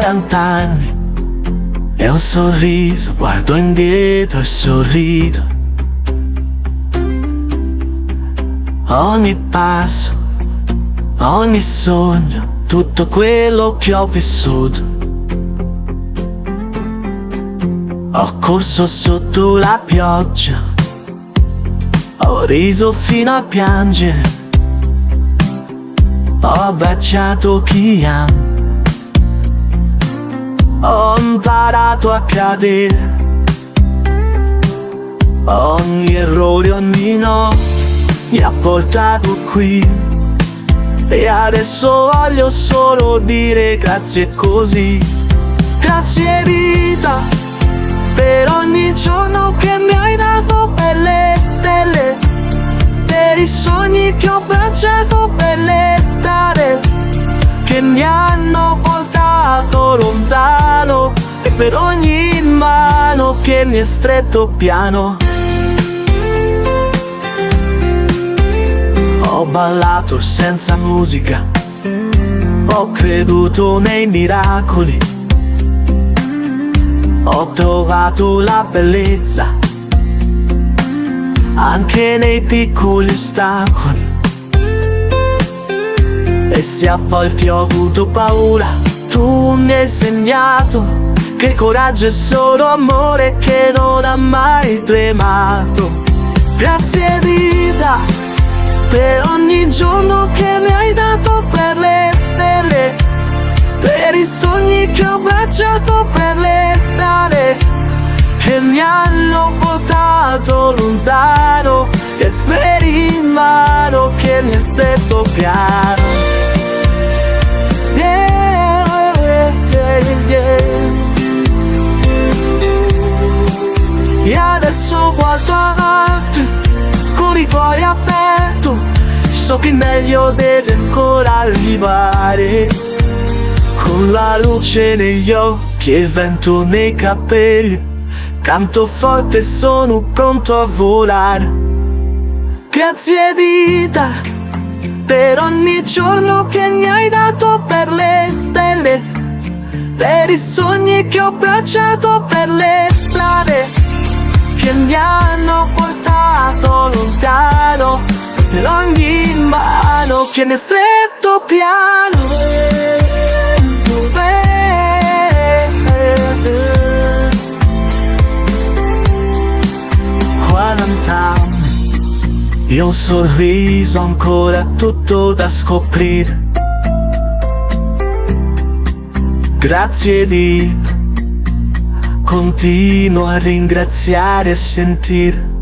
40 anni e un sorriso, guardo indietro e sorrido. Ogni passo, ogni sogno, tutto quello che ho vissuto. Ho corso sotto la pioggia, ho riso fino a piangere, ho abbracciato chi amo, ho imparato a cadere. Ogni errore, ogni no mi ha portato qui, e adesso voglio solo dire grazie così. Grazie vita, per ogni giorno che mi hai dato, per le stelle, per i sogni che ho abbracciato, per le strade che mi hanno portato lontano, e per ogni mano che mi è stretto piano. Ho ballato senza musica, ho creduto nei miracoli, ho trovato la bellezza anche nei piccoli ostacoli. E se a volte ho avuto paura, tu mi hai insegnato che il coraggio è solo amore, che non ha mai tremato. Grazie vita, per ogni giorno che mi hai dato, per le stelle, per i sogni che ho abbracciato, per le strade che mi hanno portato lontano, e per in mano che mi è stretto piano. Yeah, yeah, yeah. E adesso guardo avanti con i cuori aperti, so che il meglio deve ancora arrivare. Con la luce negli occhi e il vento nei capelli, canto forte e sono pronto a volare. Grazie vita, per ogni giorno che mi hai dato, per le stelle, per i sogni che ho abbracciato, per le strade che mi hanno portato lontano, per ogni mano che mi è stretto piano. 40 anni e un sorriso, ancora tutto da scoprire. Grazie vita, continuo a ringraziare e sentire.